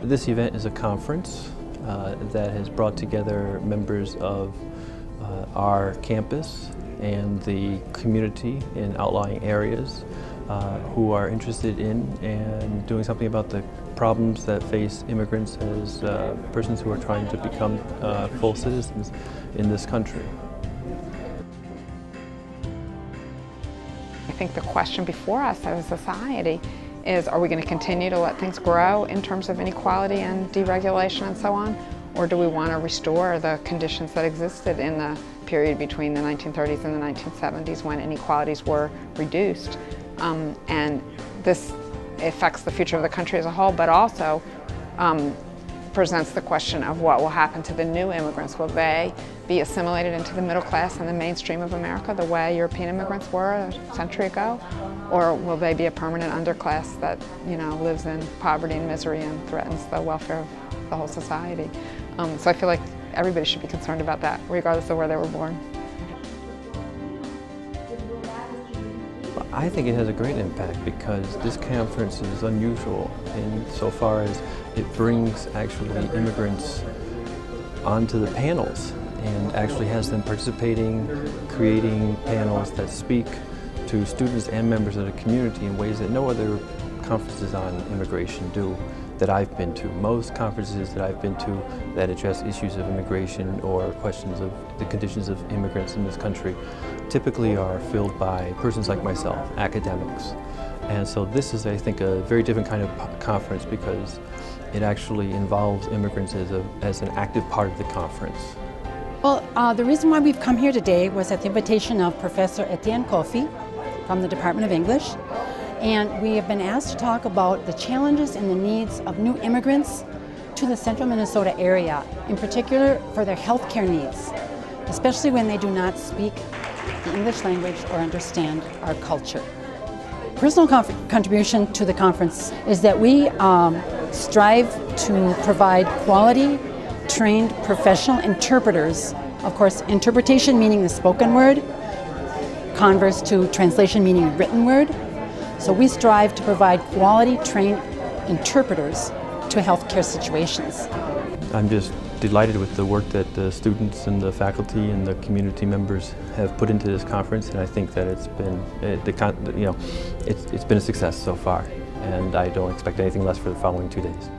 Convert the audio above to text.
This event is a conference that has brought together members of our campus and the community in outlying areas who are interested in and doing something about the problems that face immigrants as persons who are trying to become full citizens in this country. I think the question before us as a society is, are we going to continue to let things grow in terms of inequality and deregulation and so on? Or do we want to restore the conditions that existed in the period between the 1930s and the 1970s when inequalities were reduced? And this affects the future of the country as a whole, but also presents the question of what will happen to the new immigrants. Will they be assimilated into the middle class and the mainstream of America the way European immigrants were a century ago? Or will they be a permanent underclass that, lives in poverty and misery and threatens the welfare of the whole society? So I feel like everybody should be concerned about that, regardless of where they were born. I think it has a great impact because this conference is unusual insofar as it brings actually immigrants onto the panels and actually has them participating, creating panels that speak to students and members of the community in ways that no other conferences on immigration do that I've been to. Most conferences that I've been to that address issues of immigration or questions of the conditions of immigrants in this country typically are filled by persons like myself, academics. And so this is, I think, a very different kind of conference because it actually involves immigrants as an active part of the conference. Well, the reason why we've come here today was at the invitation of Professor Etienne Kofi from the Department of English. And we have been asked to talk about the challenges and the needs of new immigrants to the central Minnesota area, in particular for their healthcare needs, especially when they do not speak the English language or understand our culture. Personal contribution to the conference is that we strive to provide quality, trained professional interpreters. Of course, interpretation meaning the spoken word, converse to translation meaning written word. So we strive to provide quality, trained interpreters to healthcare situations. I'm just delighted with the work that the students and the faculty and the community members have put into this conference, and I think that it's been a success so far, and I don't expect anything less for the following 2 days.